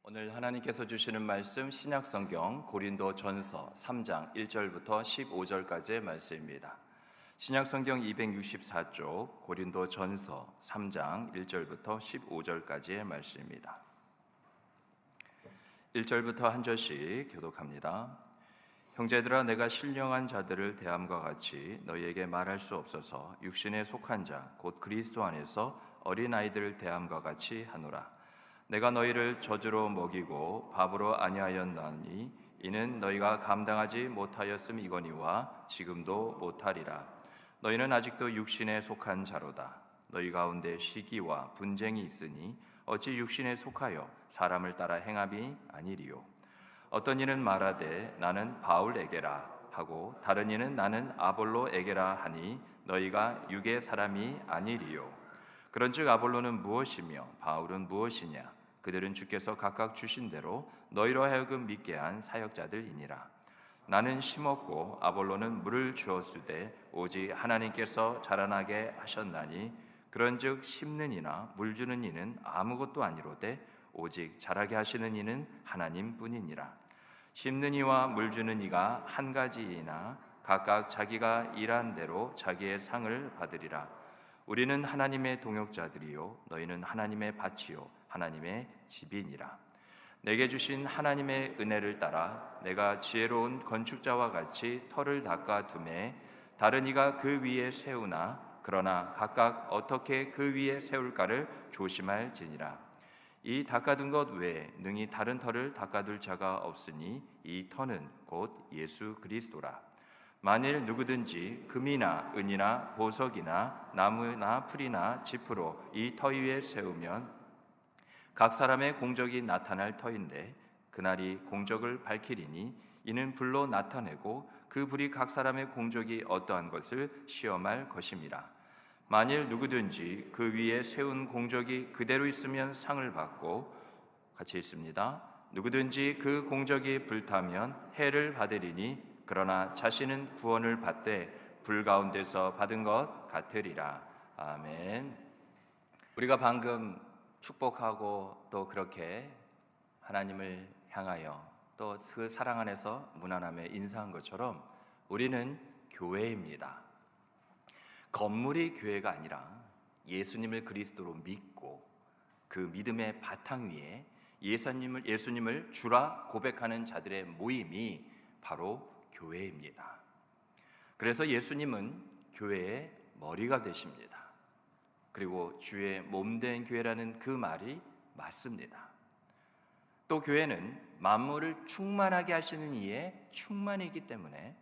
오늘 하나님께서 주시는 말씀 신약성경 고린도전서 3장 1절부터 15절까지의 말씀입니다. 신약성경 264쪽 고린도전서 3장 1절부터 15절까지의 말씀입니다. 1절부터 한 절씩 교독합니다. 형제들아, 내가 신령한 자들을 대함과 같이 너희에게 말할 수 없어서 육신에 속한 자 곧 그리스도 안에서 어린아이들을 대함과 같이 하노라. 내가 너희를 젖으로 먹이고 밥으로 아니하였나니 이는 너희가 감당하지 못하였음이거니와 지금도 못하리라. 너희는 아직도 육신에 속한 자로다. 너희 가운데 시기와 분쟁이 있으니 어찌 육신에 속하여 사람을 따라 행함이 아니리요. 어떤 이는 말하되 나는 바울에게라 하고 다른 이는 나는 아볼로에게라 하니 너희가 육의 사람이 아니리요. 그런즉 아볼로는 무엇이며 바울은 무엇이냐? 그들은 주께서 각각 주신 대로 너희로 하여금 믿게 한 사역자들이니라. 나는 심었고 아볼로는 물을 주었으되 오직 하나님께서 자라나게 하셨나니 그런즉 심는 이나 물 주는 이는 아무것도 아니로되 오직 자라게 하시는 이는 하나님뿐이니라. 심는 이와 물 주는 이가 한 가지이나 각각 자기가 일한 대로 자기의 상을 받으리라. 우리는 하나님의 동역자들이요 너희는 하나님의 밭이요 하나님의 집이니라. 내게 주신 하나님의 은혜를 따라 내가 지혜로운 건축자와 같이 터를 닦아 두매 다른 이가 그 위에 세우나 그러나 각각 어떻게 그 위에 세울까를 조심할지니라. 이 닦아둔 것 외에 능히 다른 터를 닦아둘 자가 없으니 이 터는 곧 예수 그리스도라. 만일 누구든지 금이나 은이나 보석이나 나무나 풀이나 짚으로 이 터 위에 세우면 각 사람의 공적이 나타날 터인데 그날이 공적을 밝히리니 이는 불로 나타내고 그 불이 각 사람의 공적이 어떠한 것을 시험할 것임이라. 만일 누구든지 그 위에 세운 공적이 그대로 있으면 상을 받고 같이 있습니다. 누구든지 그 공적이 불타면 해를 받으리니 그러나 자신은 구원을 받되 불 가운데서 받은 것 같으리라. 아멘. 우리가 방금 축복하고 또 그렇게 하나님을 향하여 또 그 사랑 안에서 무난함에 인사한 것처럼 우리는 교회입니다. 건물이 교회가 아니라 예수님을 그리스도로 믿고 그 믿음의 바탕 위에 예수님을 주라 고백하는 자들의 모임이 바로 교회입니다. 그래서 예수님은 교회의 머리가 되십니다. 그리고 주의 몸된 교회라는 그 말이 맞습니다. 또 교회는 만물을 충만하게 하시는 이의 충만이기 때문에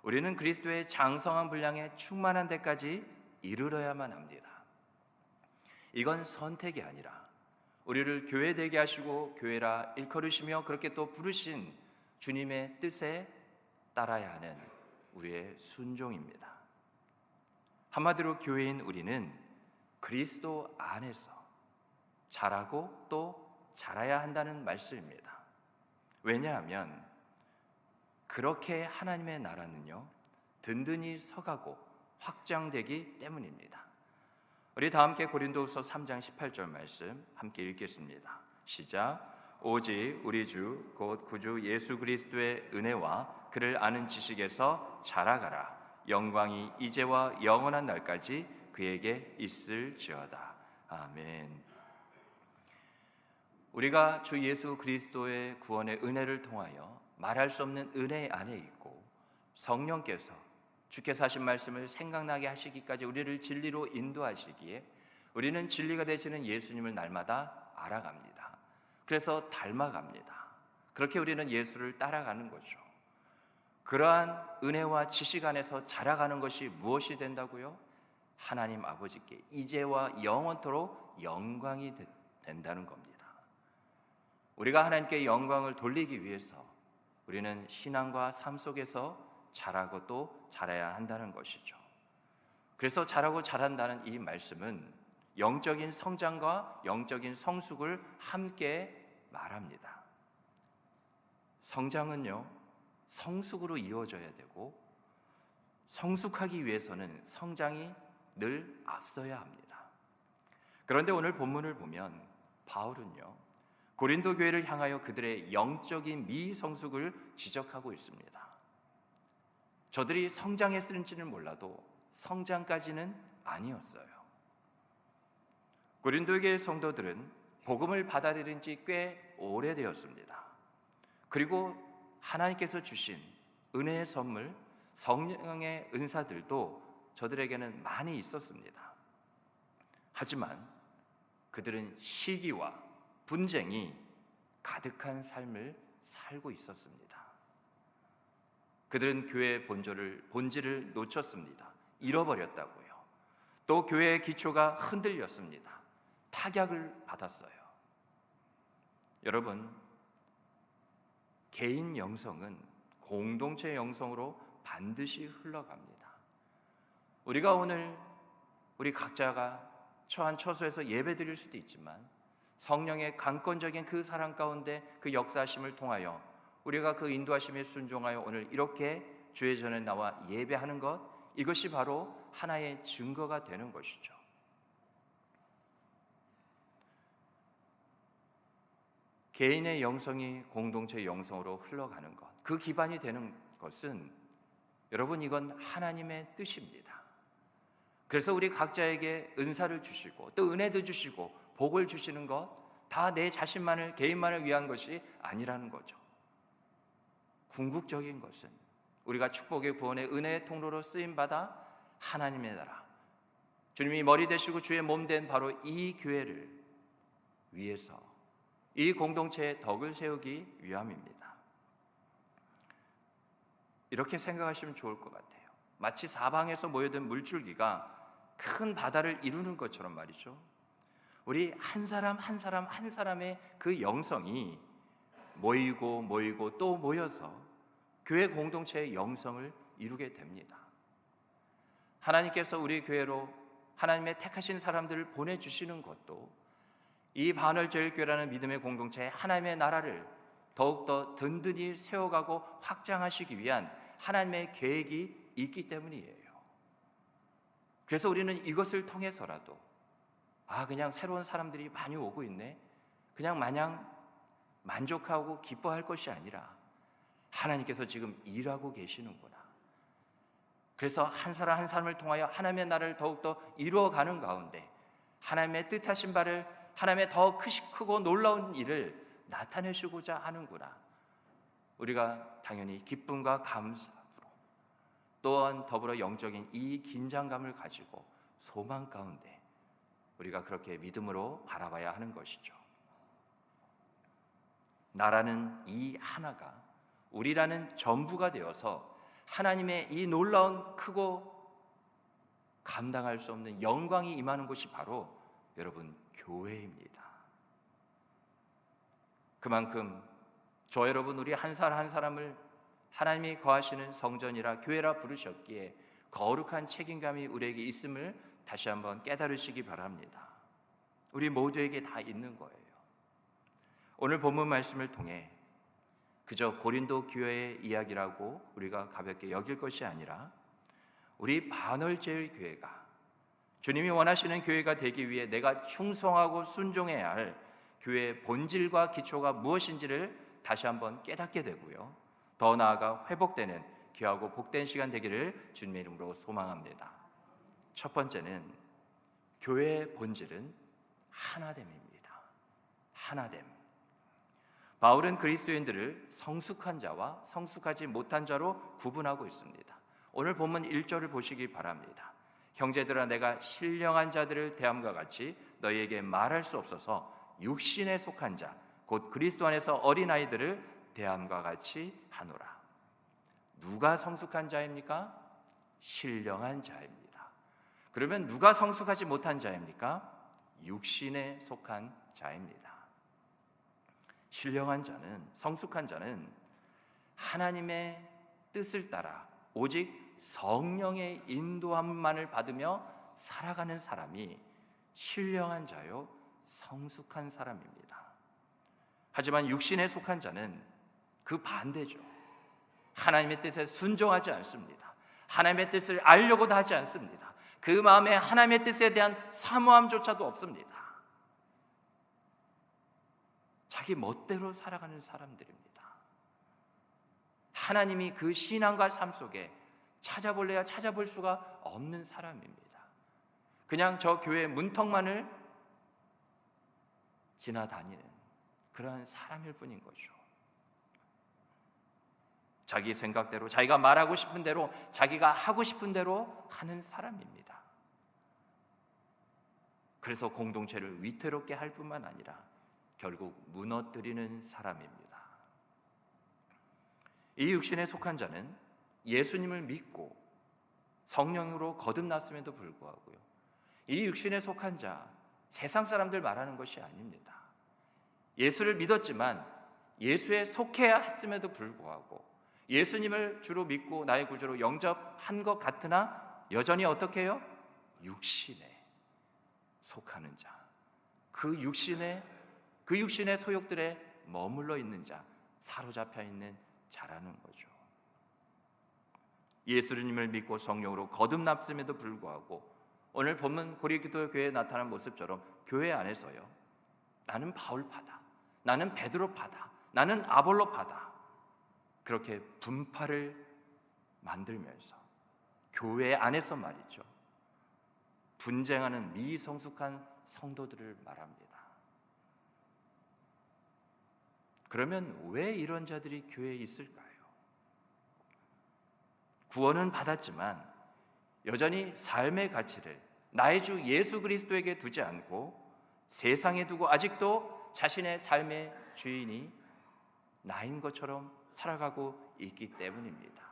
우리는 그리스도의 장성한 분량에 충만한 데까지 이르러야만 합니다. 이건 선택이 아니라 우리를 교회 되게 하시고 교회라 일컬으시며 그렇게 또 부르신 주님의 뜻에 따라야 하는 우리의 순종입니다. 한마디로 교회인 우리는 그리스도 안에서 자라고 또 자라야 한다는 말씀입니다. 왜냐하면 그렇게 하나님의 나라는요 든든히 서가고 확장되기 때문입니다. 우리 다 함께 고린도후서 3장 18절 말씀 함께 읽겠습니다. 시작. 오직 우리 주 곧 구주 예수 그리스도의 은혜와 그를 아는 지식에서 자라가라. 영광이 이제와 영원한 날까지 그에게 있을지어다. 아멘. 우리가 주 예수 그리스도의 구원의 은혜를 통하여 말할 수 없는 은혜 안에 있고 성령께서 주께서 하신 말씀을 생각나게 하시기까지 우리를 진리로 인도하시기에 우리는 진리가 되시는 예수님을 날마다 알아갑니다. 그래서 닮아갑니다. 그렇게 우리는 예수를 따라가는 거죠. 그러한 은혜와 지식 안에서 자라가는 것이 무엇이 된다고요? 하나님 아버지께 이제와 영원토록 영광이 된다는 겁니다. 우리가 하나님께 영광을 돌리기 위해서 우리는 신앙과 삶 속에서 자라고 또 자라야 한다는 것이죠. 그래서 자라고 자란다는 이 말씀은 영적인 성장과 영적인 성숙을 함께 말합니다. 성장은요 성숙으로 이루어져야 되고 성숙하기 위해서는 성장이 늘 앞서야 합니다. 그런데 오늘 본문을 보면 바울은요 고린도 교회를 향하여 그들의 영적인 미성숙을 지적하고 있습니다. 저들이 성장했을지는 몰라도 성장까지는 아니었어요. 고린도 교회 성도들은 복음을 받아들인 지 꽤 오래되었습니다. 그리고 하나님께서 주신 은혜의 선물, 성령의 은사들도 저들에게는 많이 있었습니다. 하지만 그들은 시기와 분쟁이 가득한 삶을 살고 있었습니다. 그들은 교회의 본질을 놓쳤습니다. 잃어버렸다고요. 또 교회의 기초가 흔들렸습니다. 타격을 받았어요. 여러분, 개인 영성은 공동체 영성으로 반드시 흘러갑니다. 우리가 오늘 우리 각자가 처한 처소에서 예배 드릴 수도 있지만 성령의 강권적인 그 사랑 가운데 그 역사하심을 통하여 우리가 그 인도하심에 순종하여 오늘 이렇게 주의 전에 나와 예배하는 것, 이것이 바로 하나의 증거가 되는 것이죠. 개인의 영성이 공동체의 영성으로 흘러가는 것, 그 기반이 되는 것은 여러분, 이건 하나님의 뜻입니다. 그래서 우리 각자에게 은사를 주시고 또 은혜도 주시고 복을 주시는 것, 다 내 자신만을, 개인만을 위한 것이 아니라는 거죠. 궁극적인 것은 우리가 축복의 구원의 은혜의 통로로 쓰임받아 하나님의 나라, 주님이 머리 되시고 주의 몸 된 바로 이 교회를 위해서 이 공동체의 덕을 세우기 위함입니다. 이렇게 생각하시면 좋을 것 같아요. 마치 사방에서 모여든 물줄기가 큰 바다를 이루는 것처럼 말이죠. 우리 한 사람 한 사람 한 사람의 그 영성이 모이고 또 모여서 교회 공동체의 영성을 이루게 됩니다. 하나님께서 우리 교회로 하나님의 택하신 사람들을 보내주시는 것도 이 반월제일교회라는 믿음의 공동체에 하나님의 나라를 더욱더 든든히 세워가고 확장하시기 위한 하나님의 계획이 있기 때문이에요. 그래서 우리는 이것을 통해서라도 그냥 새로운 사람들이 많이 오고 있네, 그냥 마냥 만족하고 기뻐할 것이 아니라 하나님께서 지금 일하고 계시는구나. 그래서 한 사람 한 사람을 통하여 하나님의 나라를 더욱더 이루어가는 가운데 하나님의 뜻하신 바를, 하나님의 더 크고 놀라운 일을 나타내시고자 하는구나. 우리가 당연히 기쁨과 감사로, 또한 더불어 영적인 이 긴장감을 가지고 소망 가운데 우리가 그렇게 믿음으로 바라봐야 하는 것이죠. 나라는 이 하나가 우리라는 전부가 되어서 하나님의 이 놀라운 크고 감당할 수 없는 영광이 임하는 곳이 바로 여러분 교회입니다. 그만큼 저 여러분 우리 한 사람 한 사람을 하나님이 거하시는 성전이라 교회라 부르셨기에 거룩한 책임감이 우리에게 있음을 다시 한번 깨달으시기 바랍니다. 우리 모두에게 다 있는 거예요. 오늘 본문 말씀을 통해 그저 고린도 교회의 이야기라고 우리가 가볍게 여길 것이 아니라 우리 반월제일 교회가 주님이 원하시는 교회가 되기 위해 내가 충성하고 순종해야 할 교회의 본질과 기초가 무엇인지를 다시 한번 깨닫게 되고요, 더 나아가 회복되는 귀하고 복된 시간 되기를 주님의 이름으로 소망합니다. 첫 번째는 교회의 본질은 하나됨입니다. 하나됨. 바울은 그리스도인들을 성숙한 자와 성숙하지 못한 자로 구분하고 있습니다. 오늘 본문 1절을 보시기 바랍니다. 형제들아, 내가 신령한 자들을 대함과 같이 너희에게 말할 수 없어서 육신에 속한 자, 곧 그리스도 안에서 어린아이들을 대함과 같이 하노라. 누가 성숙한 자입니까? 신령한 자입니다. 그러면 누가 성숙하지 못한 자입니까? 육신에 속한 자입니다. 신령한 자는, 성숙한 자는 하나님의 뜻을 따라 오직 성령의 인도함만을 받으며 살아가는 사람이 신령한 자요 성숙한 사람입니다. 하지만 육신에 속한 자는 그 반대죠. 하나님의 뜻에 순종하지 않습니다. 하나님의 뜻을 알려고도 하지 않습니다. 그 마음에 하나님의 뜻에 대한 사모함조차도 없습니다. 자기 멋대로 살아가는 사람들입니다. 하나님이 그 신앙과 삶 속에 찾아볼래야 찾아볼 수가 없는 사람입니다. 그냥 저 교회 문턱만을 지나다니는 그러한 사람일 뿐인 거죠. 자기 생각대로, 자기가 말하고 싶은 대로, 자기가 하고 싶은 대로 하는 사람입니다. 그래서 공동체를 위태롭게 할 뿐만 아니라 결국 무너뜨리는 사람입니다. 이 육신에 속한 자는 예수님을 믿고 성령으로 거듭났음에도 불구하고요, 이 육신에 속한 자, 세상 사람들 말하는 것이 아닙니다. 예수를 믿었지만 예수에 속해야 했음에도 불구하고 예수님을 주로 믿고 나의 구주로 영접한 것 같으나 여전히 어떻게 해요? 육신에 속하는 자, 그 육신의 소욕들에 머물러 있는 자, 사로잡혀 있는 자라는 거죠. 예수님을 믿고 성령으로 거듭났음에도 불구하고 오늘 본문 고린도 교회에 나타난 모습처럼 교회 안에서요, 나는 바울파다, 나는 베드로파다, 나는 아볼로파다, 그렇게 분파를 만들면서 교회 안에서 말이죠, 분쟁하는 미성숙한 성도들을 말합니다. 그러면 왜 이런 자들이 교회에 있을까요? 구원은 받았지만 여전히 삶의 가치를 나의 주 예수 그리스도에게 두지 않고 세상에 두고 아직도 자신의 삶의 주인이 나인 것처럼 살아가고 있기 때문입니다.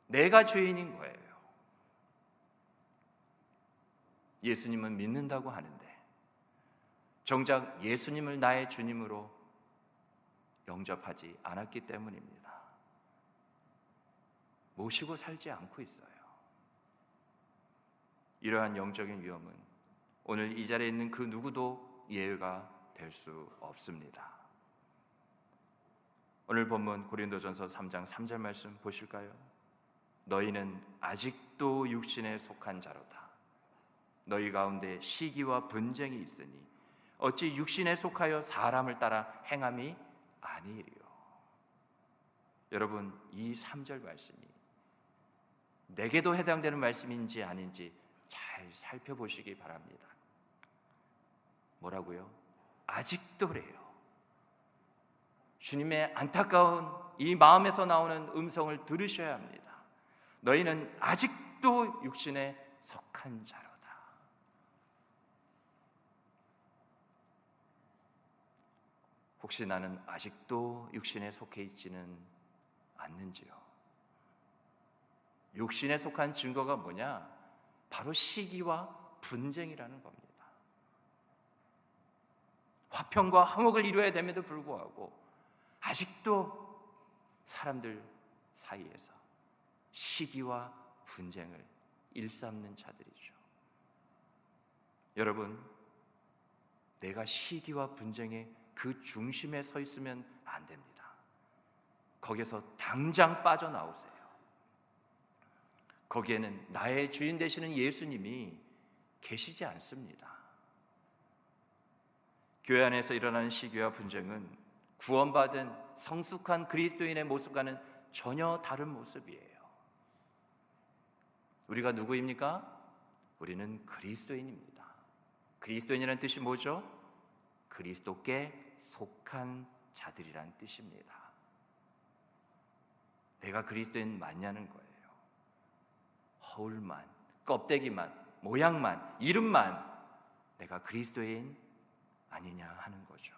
내가 주인인 거예요. 예수님은 믿는다고 하는데 정작 예수님을 나의 주님으로 영접하지 않았기 때문입니다. 모시고 살지 않고 있어요. 이러한 영적인 위험은 오늘 이 자리에 있는 그 누구도 예외가 될 수 없습니다. 오늘 본문 고린도전서 3장 3절 말씀 보실까요? 너희는 아직도 육신에 속한 자로다. 너희 가운데 시기와 분쟁이 있으니 어찌 육신에 속하여 사람을 따라 행함이 아니리요. 여러분, 이 3절 말씀이 내게도 해당되는 말씀인지 아닌지 잘 살펴보시기 바랍니다. 뭐라고요? 아직도래요. 주님의 안타까운 이 마음에서 나오는 음성을 들으셔야 합니다. 너희는 아직도 육신에 속한 자로다. 혹시 나는 아직도 육신에 속해 있지는 않는지요? 육신에 속한 증거가 뭐냐? 바로 시기와 분쟁이라는 겁니다. 화평과 화목을 이루어야 됨에도 불구하고 아직도 사람들 사이에서 시기와 분쟁을 일삼는 자들이죠. 여러분, 내가 시기와 분쟁의 그 중심에 서 있으면 안 됩니다. 거기에서 당장 빠져나오세요. 거기에는 나의 주인 되시는 예수님이 계시지 않습니다. 교회 안에서 일어나는 시기와 분쟁은 구원받은 성숙한 그리스도인의 모습과는 전혀 다른 모습이에요. 우리가 누구입니까? 우리는 그리스도인입니다. 그리스도인이라는 뜻이 뭐죠? 그리스도께 속한 자들이란 뜻입니다. 내가 그리스도인 맞냐는 거예요. 허울만, 껍데기만, 모양만, 이름만 내가 그리스도인 아니냐 하는 거죠.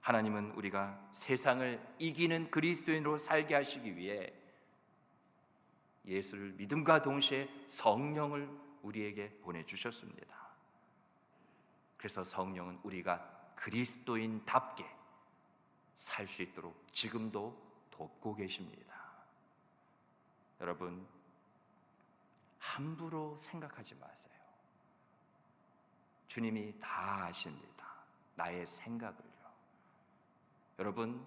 하나님은 우리가 세상을 이기는 그리스도인으로 살게 하시기 위해 예수를 믿음과 동시에 성령을 우리에게 보내주셨습니다. 그래서 성령은 우리가 그리스도인답게 살 수 있도록 지금도 돕고 계십니다. 여러분, 함부로 생각하지 마세요. 주님이 다 아십니다. 나의 생각을요. 여러분,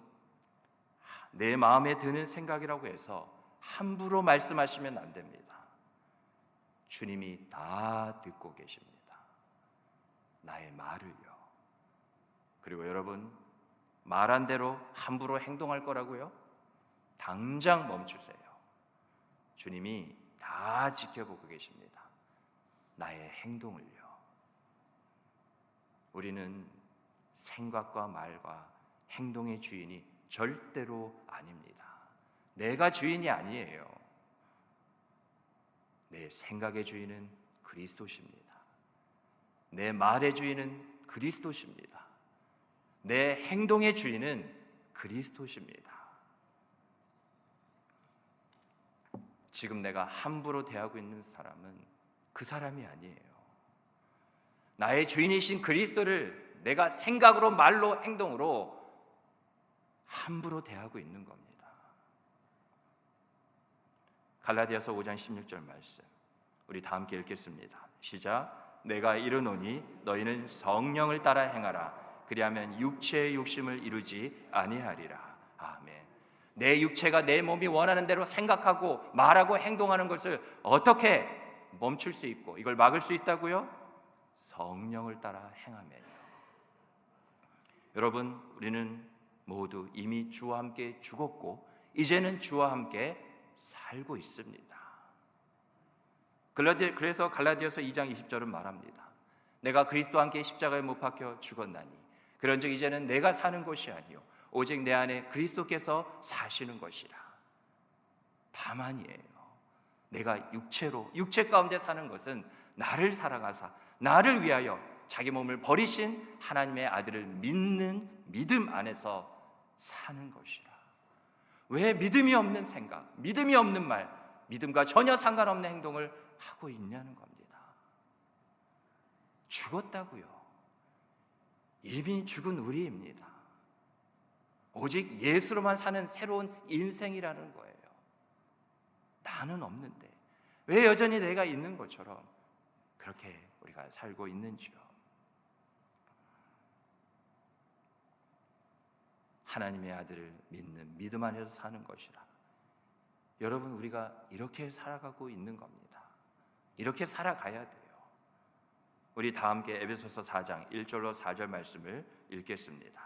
내 마음에 드는 생각이라고 해서 함부로 말씀하시면 안 됩니다. 주님이 다 듣고 계십니다. 나의 말을요. 그리고 여러분, 말한 대로 함부로 행동할 거라고요? 당장 멈추세요. 주님이 다 지켜보고 계십니다. 나의 행동을요. 우리는 생각과 말과 행동의 주인이 절대로 아닙니다. 내가 주인이 아니에요. 내 생각의 주인은 그리스도십니다. 내 말의 주인은 그리스도십니다. 내 행동의 주인은 그리스도십니다. 지금 내가 함부로 대하고 있는 사람은 그 사람이 아니에요. 나의 주인이신 그리스도를 내가 생각으로, 말로, 행동으로 함부로 대하고 있는 겁니다. 갈라디아서 5장 16절 말씀, 우리 다 함께 읽겠습니다. 시작. 내가 이르노니 너희는 성령을 따라 행하라. 그리하면 육체의 욕심을 이루지 아니하리라. 아멘. 내 육체가 내 몸이 원하는 대로 생각하고 말하고 행동하는 것을 어떻게 멈출 수 있고 이걸 막을 수 있다고요? 성령을 따라 행하면요. 여러분, 우리는 모두 이미 주와 함께 죽었고 이제는 주와 함께 살고 있습니다. 그래서 갈라디아서 2장 20절은 말합니다. 내가 그리스도와 함께 십자가에 못 박혀 죽었나니 그런즉 이제는 내가 사는 것이 아니요 오직 내 안에 그리스도께서 사시는 것이라. 다만이에요. 내가 육체 가운데 사는 것은 나를 사랑하사 나를 위하여 자기 몸을 버리신 하나님의 아들을 믿는 믿음 안에서 사는 것이라. 왜 믿음이 없는 생각, 믿음이 없는 말, 믿음과 전혀 상관없는 행동을 하고 있냐는 겁니다. 죽었다고요. 이미 죽은 우리입니다. 오직 예수로만 사는 새로운 인생이라는 거예요. 나는 없는데 왜 여전히 내가 있는 것처럼 그렇게 우리가 살고 있는지요? 하나님의 아들을 믿는 믿음 안에서 사는 것이라. 여러분, 우리가 이렇게 살아가고 있는 겁니다. 이렇게 살아가야 돼요. 우리 다 함께 에베소서 4장 1절로 4절 말씀을 읽겠습니다.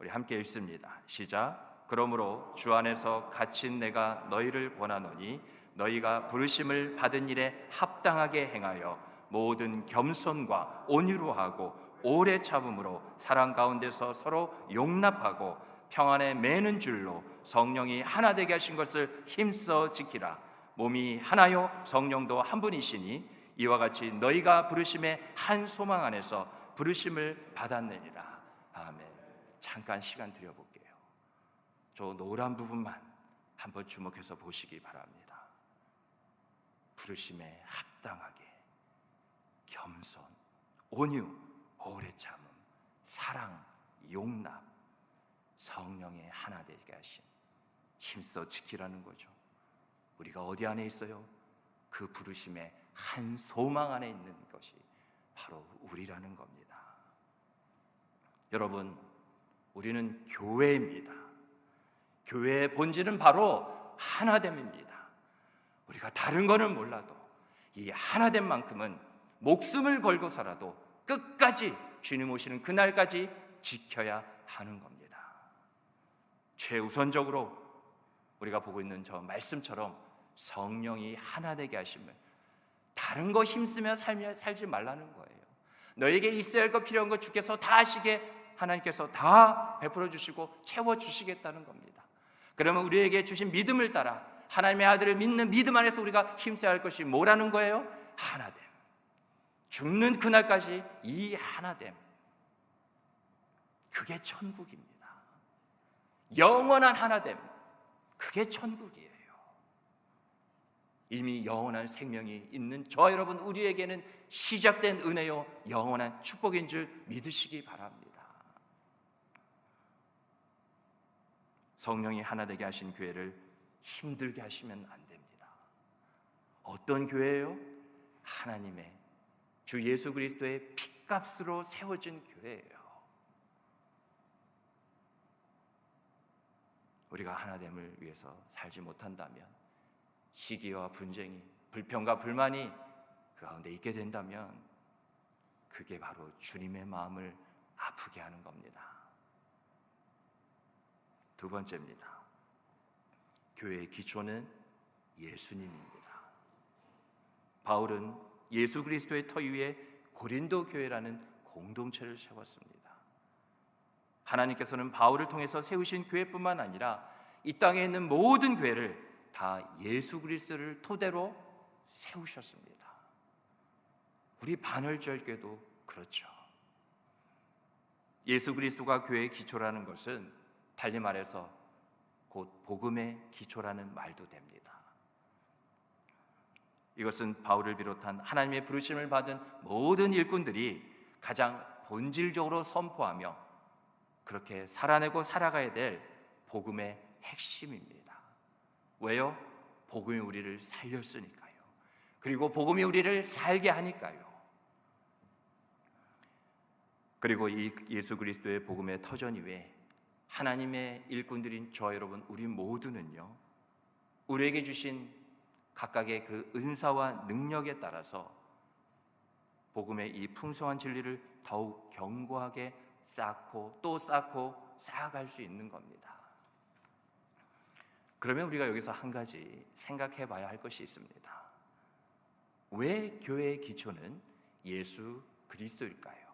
우리 함께 읽습니다. 시작. 그러므로 주 안에서 갇힌 내가 너희를 권하노니 너희가 부르심을 받은 일에 합당하게 행하여 모든 겸손과 온유로 하고 오래 참음으로 사랑 가운데서 서로 용납하고 평안에 매는 줄로 성령이 하나 되게 하신 것을 힘써 지키라. 몸이 하나요 성령도 한 분이시니 이와 같이 너희가 부르심의 한 소망 안에서 부르심을 받았느니라. 아멘. 잠깐 시간 드려볼게요. 저 노란 부분만 한번 주목해서 보시기 바랍니다. 부르심에 합당하게 겸손, 온유, 오래 참음, 사랑, 용납, 성령의 하나 되게 하심, 힘써 지키라는 거죠. 우리가 어디 안에 있어요? 그 부르심의 한 소망 안에 있는 것이 바로 우리라는 겁니다. 여러분, 우리는 교회입니다. 교회의 본질은 바로 하나됨입니다. 우리가 다른 거는 몰라도 이 하나됨만큼은 목숨을 걸고서라도 끝까지 주님 오시는 그날까지 지켜야 하는 겁니다. 최우선적으로 우리가 보고 있는 저 말씀처럼 성령이 하나 되게 하심을, 다른 거 힘쓰며 살지 말라는 거예요. 너에게 있어야 할 것, 필요한 것 주께서 다 하시게 하나님께서 다 베풀어 주시고 채워 주시겠다는 겁니다. 그러면 우리에게 주신 믿음을 따라 하나님의 아들을 믿는 믿음 안에서 우리가 힘써야 할 것이 뭐라는 거예요? 하나됨. 죽는 그날까지 이 하나됨, 그게 천국입니다. 영원한 하나됨, 그게 천국이에요. 이미 영원한 생명이 있는 저 여러분, 우리에게는 시작된 은혜요 영원한 축복인 줄 믿으시기 바랍니다. 성령이 하나 되게 하신 교회를 힘들게 하시면 안 됩니다. 어떤 교회예요? 하나님의 주 예수 그리스도의 피값으로 세워진 교회예요. 우리가 하나됨을 위해서 살지 못한다면 시기와 분쟁이, 불평과 불만이 그 가운데 있게 된다면 그게 바로 주님의 마음을 아프게 하는 겁니다. 두 번째입니다. 교회의 기초는 예수님입니다. 바울은 예수 그리스도의 터 위에 고린도 교회라는 공동체를 세웠습니다. 하나님께서는 바울을 통해서 세우신 교회뿐만 아니라 이 땅에 있는 모든 교회를 다 예수 그리스도를 토대로 세우셨습니다. 우리 반월절교도 그렇죠. 예수 그리스도가 교회의 기초라는 것은 달리 말해서 곧 복음의 기초라는 말도 됩니다. 이것은 바울을 비롯한 하나님의 부르심을 받은 모든 일꾼들이 가장 본질적으로 선포하며 그렇게 살아내고 살아가야 될 복음의 핵심입니다. 왜요? 복음이 우리를 살렸으니까요. 그리고 복음이 우리를 살게 하니까요. 그리고 이 예수 그리스도의 복음의 터전 이외에 하나님의 일꾼들인 저 여러분, 우리 모두는요, 우리에게 주신 각각의 그 은사와 능력에 따라서 복음의 이 풍성한 진리를 더욱 견고하게 쌓고 또 쌓고 쌓아갈 수 있는 겁니다. 그러면 우리가 여기서 한 가지 생각해 봐야 할 것이 있습니다. 왜 교회의 기초는 예수 그리스도일까요?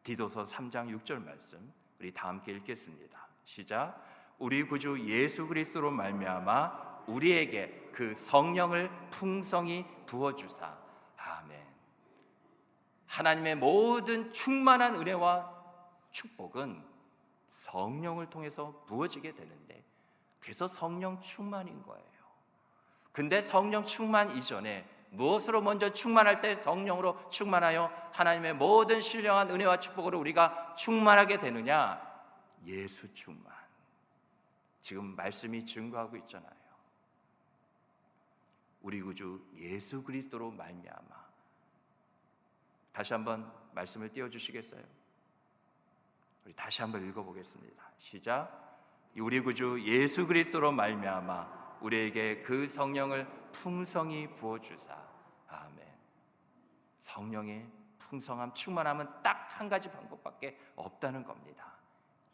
디도서 3장 6절 말씀 우리 다 함께 읽겠습니다. 시작. 우리 구주 예수 그리스도로 말미암아 우리에게 그 성령을 풍성히 부어주사. 아멘. 하나님의 모든 충만한 은혜와 축복은 성령을 통해서 부어지게 되는데, 그래서 성령 충만인 거예요. 근데 성령 충만 이전에 무엇으로 먼저 충만할 때 성령으로 충만하여 하나님의 모든 신령한 은혜와 축복으로 우리가 충만하게 되느냐? 예수 충만. 지금 말씀이 증거하고 있잖아요. 우리 구주 예수 그리스도로 말미암아. 다시 한번 말씀을 띄워주시겠어요? 우리 다시 한번 읽어보겠습니다. 시작. 우리 구주 예수 그리스도로 말미암아 우리에게 그 성령을 풍성히 부어주사. 아멘. 성령의 풍성함, 충만함은 딱 한 가지 방법밖에 없다는 겁니다.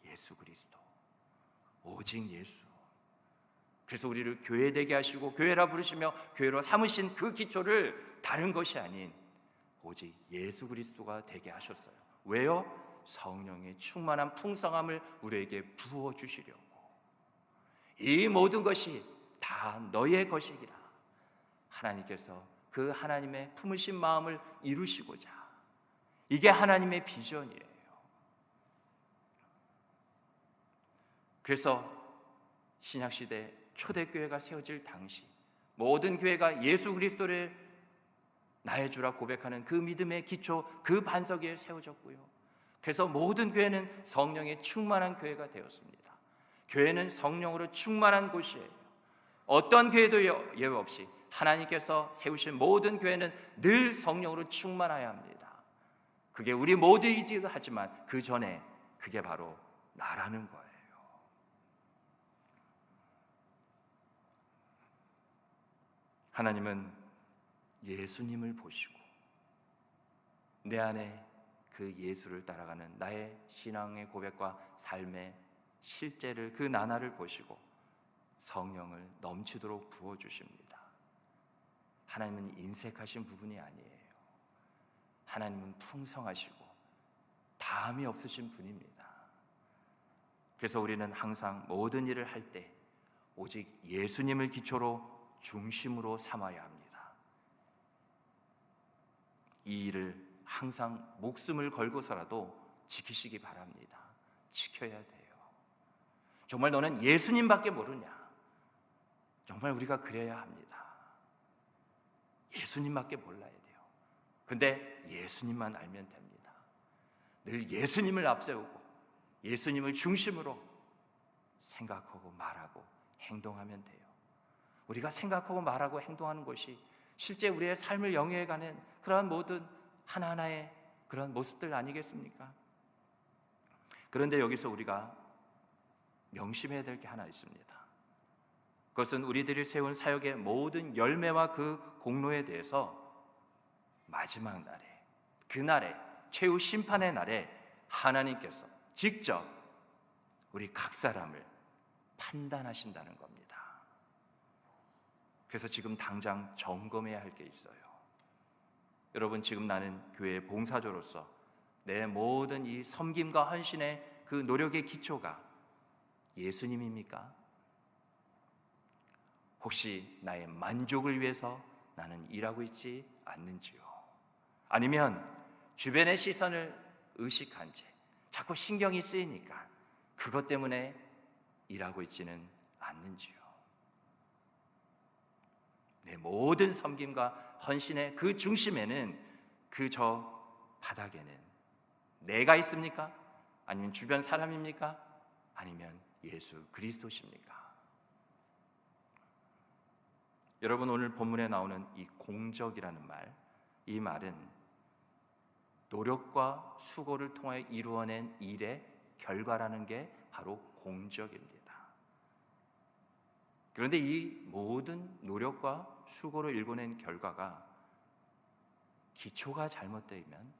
예수 그리스도, 오직 예수. 그래서 우리를 교회되게 하시고 교회라 부르시며 교회로 삼으신 그 기초를 다른 것이 아닌 오직 예수 그리스도가 되게 하셨어요. 왜요? 성령의 충만한 풍성함을 우리에게 부어주시려고. 이 모든 것이 다 너의 것이기라. 하나님께서 그 하나님의 품으신 마음을 이루시고자. 이게 하나님의 비전이에요. 그래서 신약시대 초대교회가 세워질 당시 모든 교회가 예수 그리스도를 나의 주라 고백하는 그 믿음의 기초, 그 반석 위에 세워졌고요. 그래서 모든 교회는 성령의 충만한 교회가 되었습니다. 교회는 성령으로 충만한 곳이에요. 어떤 교회도 예외 없이 하나님께서 세우신 모든 교회는 늘 성령으로 충만해야 합니다. 그게 우리 모두이기도 하지만 그 전에 그게 바로 나라는 거예요. 하나님은 예수님을 보시고 내 안에 그 예수를 따라가는 나의 신앙의 고백과 삶의 실제를, 그 나날을 보시고 성령을 넘치도록 부어주십니다. 하나님은 인색하신 부분이 아니에요. 하나님은 풍성하시고 다함이 없으신 분입니다. 그래서 우리는 항상 모든 일을 할 때 오직 예수님을 기초로 중심으로 삼아야 합니다. 이 일을 항상 목숨을 걸고서라도 지키시기 바랍니다. 지켜야 돼요. 정말 너는 예수님밖에 모르냐? 정말 우리가 그래야 합니다. 예수님밖에 몰라야 돼요. 근데 예수님만 알면 됩니다. 늘 예수님을 앞세우고 예수님을 중심으로 생각하고 말하고 행동하면 돼요. 우리가 생각하고 말하고 행동하는 것이 실제 우리의 삶을 영위해가는 그러한 모든 하나하나의 그런 모습들 아니겠습니까? 그런데 여기서 우리가 명심해야 될 게 하나 있습니다. 그것은 우리들이 세운 사역의 모든 열매와 그 공로에 대해서 마지막 날에, 그날에, 최후 심판의 날에 하나님께서 직접 우리 각 사람을 판단하신다는 겁니다. 그래서 지금 당장 점검해야 할 게 있어요. 여러분, 지금 나는 교회 봉사자로서 내 모든 이 섬김과 헌신의 그 노력의 기초가 예수님입니까? 혹시 나의 만족을 위해서 나는 일하고 있지 않는지요? 아니면 주변의 시선을 의식한 채 자꾸 신경이 쓰이니까 그것 때문에 일하고 있지는 않는지요? 내 모든 섬김과 헌신의 그 중심에는, 그 저 바닥에는 내가 있습니까? 아니면 주변 사람입니까? 아니면 예수 그리스도십니까? 여러분, 오늘 본문에 나오는 이 공적이라는 말, 이 말은 노력과 수고를 통해 이루어낸 일의 결과라는 게 바로 공적입니다. 그런데 이 모든 노력과 수고를 일궈낸 결과가 기초가 잘못되면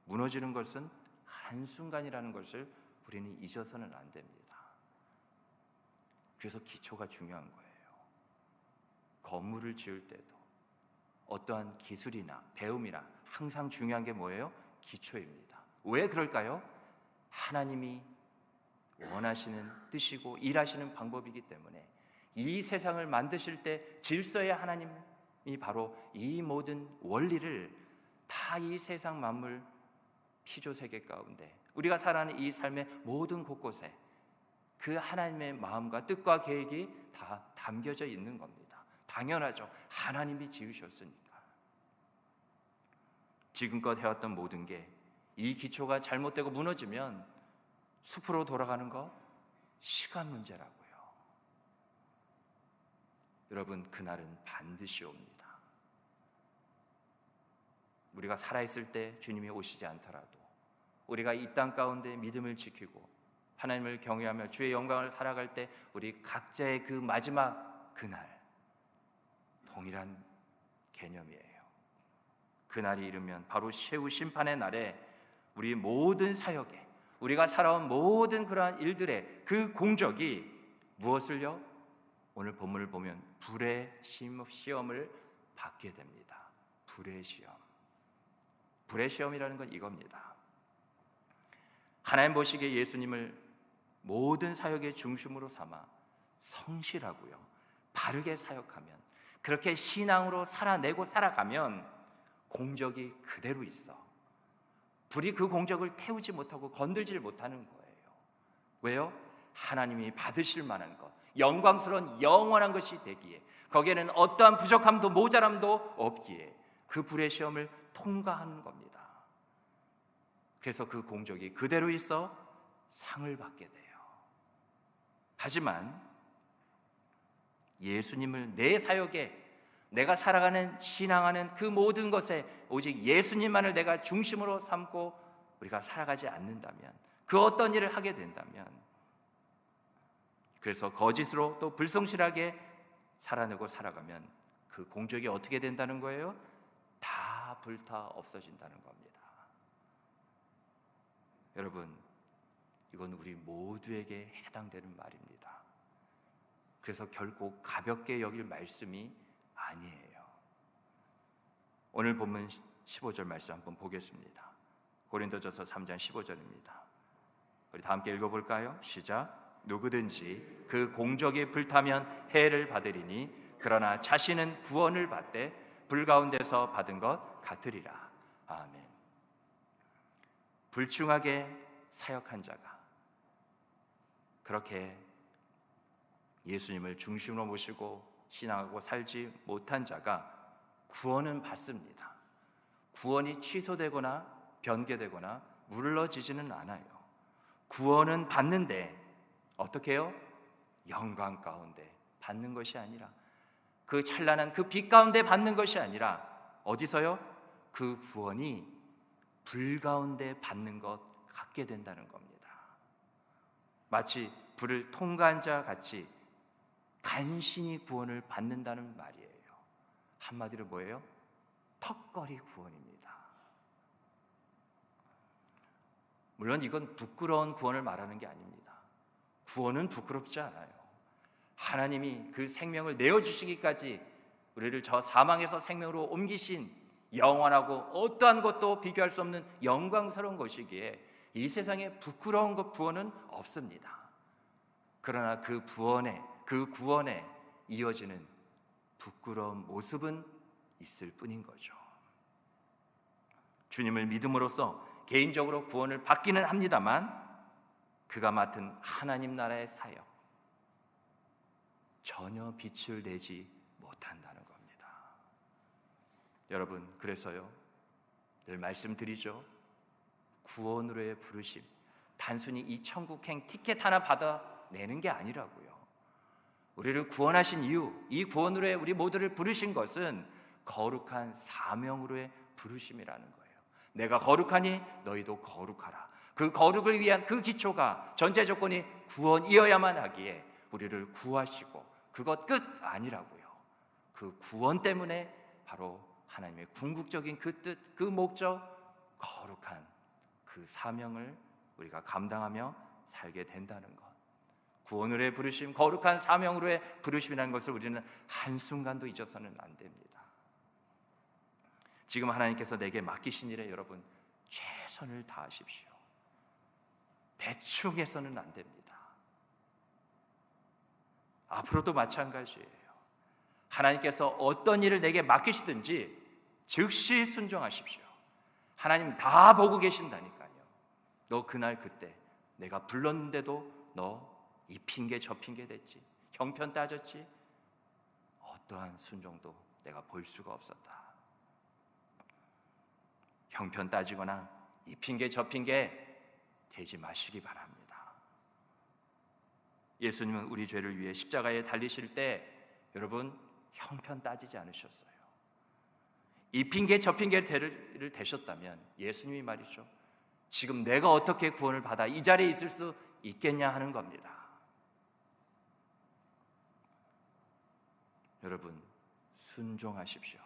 무너지는 것은 한순간이라는 것을 우리는 잊어서는 안 됩니다. 그래서 기초가 중요한 거예요. 건물을 지을 때도 어떠한 기술이나 배움이나 항상 중요한 게 뭐예요? 기초입니다. 왜 그럴까요? 하나님이 원하시는 뜻이고 일하시는 방법이기 때문에 이 세상을 만드실 때 질서의 하나님이 바로 이 모든 원리를 다 이 세상 만물 피조세계 가운데 우리가 살아가는 이 삶의 모든 곳곳에 그 하나님의 마음과 뜻과 계획이 다 담겨져 있는 겁니다. 당연하죠. 하나님이 지으셨으니까. 지금껏 해왔던 모든 게 이 기초가 잘못되고 무너지면 숲으로 돌아가는 것 시간 문제라고요. 여러분, 그날은 반드시 옵니다. 우리가 살아있을 때 주님이 오시지 않더라도 우리가 이 땅 가운데 믿음을 지키고 하나님을 경외하며 주의 영광을 살아갈 때 우리 각자의 그 마지막 그날, 동일한 개념이에요. 그날이 이르면 바로 최후 심판의 날에 우리 모든 사역에, 우리가 살아온 모든 그러한 일들의 그 공적이 무엇을요? 오늘 본문을 보면 불의 시험을 받게 됩니다. 불의 시험. 불의 시험이라는 건 이겁니다. 하나님 보시기에 예수님을 모든 사역의 중심으로 삼아 성실하고요, 바르게 사역하면, 그렇게 신앙으로 살아내고 살아가면 공적이 그대로 있어. 불이 그 공적을 태우지 못하고 건들지 못하는 거예요. 왜요? 하나님이 받으실 만한 것, 영광스러운 영원한 것이 되기에, 거기에는 어떠한 부족함도 모자람도 없기에 그 불의 시험을 통과하는 겁니다. 그래서 그 공적이 그대로 있어 상을 받게 돼요. 하지만 예수님을 내 사역에, 내가 살아가는 신앙하는 그 모든 것에 오직 예수님만을 내가 중심으로 삼고 우리가 살아가지 않는다면, 그 어떤 일을 하게 된다면, 그래서 거짓으로 또 불성실하게 살아내고 살아가면 그 공적이 어떻게 된다는 거예요? 다 불타 없어진다는 겁니다. 여러분, 이건 우리 모두에게 해당되는 말입니다. 그래서 결코 가볍게 여길 말씀이 아니에요. 오늘 본문 15절 말씀 한번 보겠습니다. 고린도전서 3장 15절입니다. 우리 다 함께 읽어볼까요? 시작. 누구든지 그 공적이 불타면 해를 받으리니 그러나 자신은 구원을 받되 불 가운데서 받은 것 같으리라. 아멘. 불충하게 사역한 자가, 그렇게 예수님을 중심으로 모시고 신앙하고 살지 못한 자가 구원은 받습니다. 구원이 취소되거나 변개되거나 물러지지는 않아요. 구원은 받는데 어떻게 해요? 영광 가운데 받는 것이 아니라, 그 찬란한 그 빛 가운데 받는 것이 아니라 어디서요? 그 구원이 불 가운데 받는 것 같게 된다는 겁니다. 마치 불을 통과한 자 같이 간신히 구원을 받는다는 말이에요. 한마디로 뭐예요? 턱걸이 구원입니다. 물론 이건 부끄러운 구원을 말하는 게 아닙니다. 구원은 부끄럽지 않아요. 하나님이 그 생명을 내어주시기까지 우리를 저 사망에서 생명으로 옮기신 영원하고 어떠한 것도 비교할 수 없는 영광스러운 것이기에 이 세상에 부끄러운 것 구원은 없습니다. 그러나 그 구원에 이어지는 부끄러운 모습은 있을 뿐인 거죠. 주님을 믿음으로써 개인적으로 구원을 받기는 합니다만 그가 맡은 하나님 나라의 사역 전혀 빛을 내지 못한다는 겁니다. 여러분, 그래서요 늘 말씀드리죠. 구원으로의 부르심, 단순히 이 천국행 티켓 하나 받아내는 게 아니라고요. 우리를 구원하신 이유, 이 구원으로의 우리 모두를 부르신 것은 거룩한 사명으로의 부르심이라는 거예요. 내가 거룩하니 너희도 거룩하라. 그 거룩을 위한 그 기초가 전제 조건이 구원이어야만 하기에 우리를 구하시고 그것 끝 아니라고요. 그 구원 때문에 바로 하나님의 궁극적인 그 뜻, 그 목적, 거룩한 그 사명을 우리가 감당하며 살게 된다는 것. 구원으로의 부르심, 거룩한 사명으로의 부르심이라는 것을 우리는 한순간도 잊어서는 안 됩니다. 지금 하나님께서 내게 맡기신 일에 여러분 최선을 다하십시오. 대충 해서는 안 됩니다. 앞으로도 마찬가지예요. 하나님께서 어떤 일을 내게 맡기시든지 즉시 순종하십시오. 하나님 다 보고 계신다니까요. 너 그날 그때 내가 불렀는데도 너 이 핑계 저 핑계 됐지, 형편 따졌지, 어떠한 순종도 내가 볼 수가 없었다. 형편 따지거나 이 핑계 저 핑계 대지 마시기 바랍니다. 예수님은 우리 죄를 위해 십자가에 달리실 때 여러분 형편 따지지 않으셨어요. 이 핑계 저 핑계를 대셨다면 예수님이 말이죠, 지금 내가 어떻게 구원을 받아 이 자리에 있을 수 있겠냐 하는 겁니다. 여러분 순종하십시오.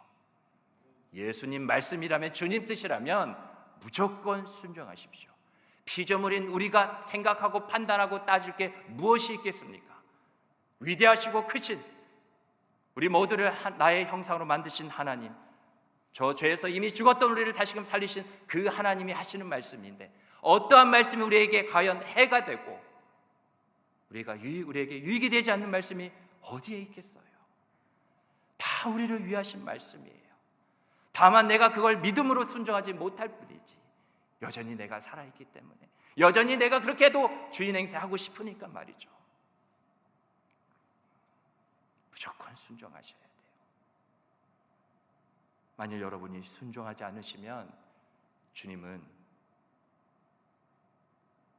예수님 말씀이라면, 주님 뜻이라면 무조건 순종하십시오. 피조물인 우리가 생각하고 판단하고 따질 게 무엇이 있겠습니까? 위대하시고 크신 우리 모두를 나의 형상으로 만드신 하나님, 저 죄에서 이미 죽었던 우리를 다시금 살리신 그 하나님이 하시는 말씀인데 어떠한 말씀이 우리에게 과연 해가 되고 우리에게 유익이 되지 않는 말씀이 어디에 있겠어요? 다 우리를 위하신 말씀이에요. 다만 내가 그걸 믿음으로 순종하지 못할 뿐이지, 여전히 내가 살아있기 때문에, 여전히 내가 그렇게 해도 주인 행세하고 싶으니까 말이죠. 무조건 순종하셔야 돼요. 만일 여러분이 순종하지 않으시면 주님은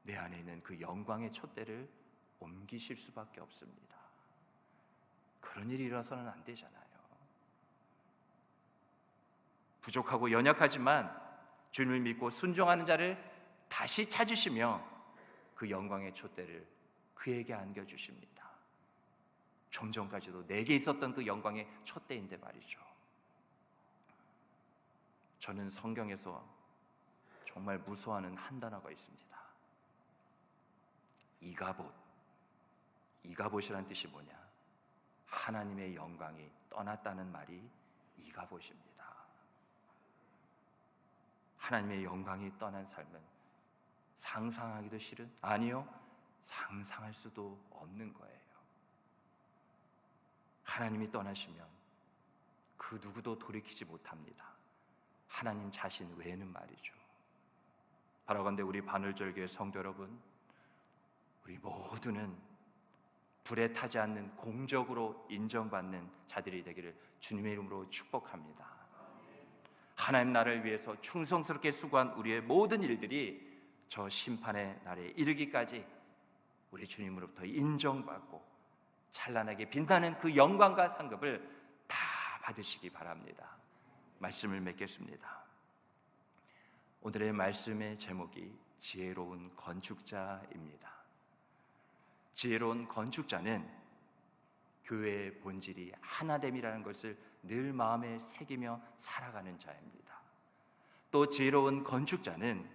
내 안에 있는 그 영광의 촛대를 옮기실 수밖에 없습니다. 그런 일이 일어서는 안 되잖아요. 부족하고 연약하지만 주님을 믿고 순종하는 자를 다시 찾으시며 그 영광의 촛대를 그에게 안겨주십니다. 좀 전까지도 내게 있었던 그 영광의 촛대인데 말이죠. 저는 성경에서 정말 무서워하는 한 단어가 있습니다. 이가봇. 이가봇이란 뜻이 뭐냐? 하나님의 영광이 떠났다는 말이 이가봇입니다. 하나님의 영광이 떠난 삶은 상상하기도 싫은, 아니요, 상상할 수도 없는 거예요. 하나님이 떠나시면 그 누구도 돌이키지 못합니다. 하나님 자신 외에는 말이죠. 바라건대 우리 바늘절교의 성도 여러분, 우리 모두는 불에 타지 않는 공적으로 인정받는 자들이 되기를 주님의 이름으로 축복합니다. 하나님 나라를 위해서 충성스럽게 수고한 우리의 모든 일들이 저 심판의 날에 이르기까지 우리 주님으로부터 인정받고 찬란하게 빛나는 그 영광과 상급을 다 받으시기 바랍니다. 말씀을 맺겠습니다. 오늘의 말씀의 제목이 지혜로운 건축자입니다. 지혜로운 건축자는 교회의 본질이 하나됨이라는 것을 늘 마음에 새기며 살아가는 자입니다. 또 지혜로운 건축자는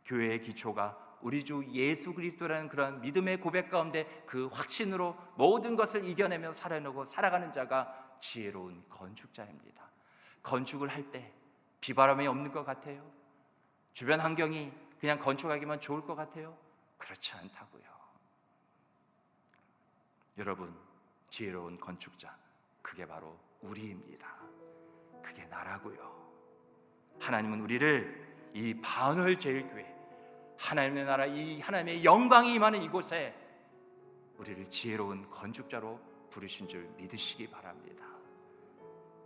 교회의 기초가 우리 주 예수 그리스도라는 그러한 믿음의 고백 가운데 그 확신으로 모든 것을 이겨내며 살아가는 자가 지혜로운 건축자입니다. 건축을 할 때 비바람이 없는 것 같아요? 주변 환경이 그냥 건축하기만 좋을 것 같아요? 그렇지 않다고요. 여러분, 지혜로운 건축자, 그게 바로 우리입니다. 그게 나라고요. 하나님은 우리를 이 반월 제일교회, 하나님의 나라, 이 하나님의 영광이 임하는 이곳에 우리를 지혜로운 건축자로 부르신 줄 믿으시기 바랍니다.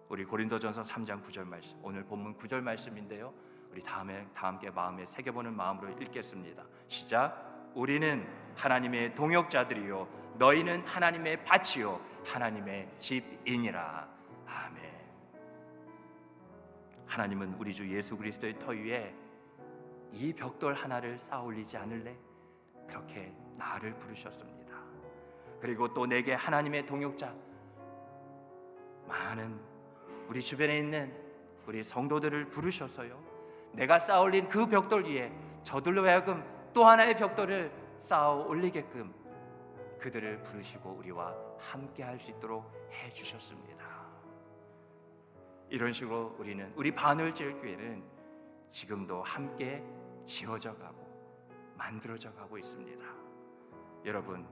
우리 고린도전서 3장 9절 말씀, 오늘 본문 9절 말씀인데요, 우리 다 함께 마음에 새겨보는 마음으로 읽겠습니다. 시작. 우리는 하나님의 동역자들이요 너희는 하나님의 밭이요 하나님의 집이니라. 아멘. 하나님은 우리 주 예수 그리스도의 터 위에 이 벽돌 하나를 쌓아 올리지 않을래? 그렇게 나를 부르셨습니다. 그리고 또 내게 하나님의 동역자, 많은 우리 주변에 있는 우리 성도들을 부르셔서요, 내가 쌓아 올린 그 벽돌 위에 저들로 하여금 또 하나의 벽돌을 쌓아 올리게끔 그들을 부르시고 우리와 함께 할 수 있도록 해주셨습니다. 이런 식으로 우리 반월제일교회는 지금도 함께 지어져 가고 만들어져 가고 있습니다. 여러분,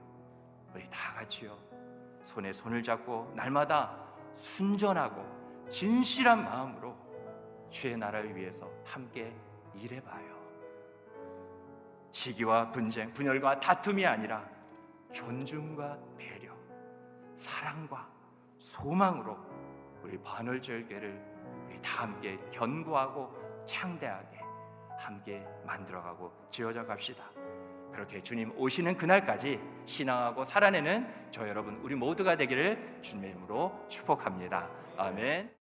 우리 다 같이요, 손에 손을 잡고 날마다 순전하고 진실한 마음으로 주의 나라를 위해서 함께 일해봐요. 시기와 분쟁, 분열과 다툼이 아니라 존중과 배려, 사랑과 소망으로 우리 반월절교회를 우리 다 함께 견고하고 창대하게 함께 만들어가고 지어져 갑시다. 그렇게 주님 오시는 그날까지 신앙하고 살아내는 저 여러분 우리 모두가 되기를 주님의 이름으로 축복합니다. 아멘.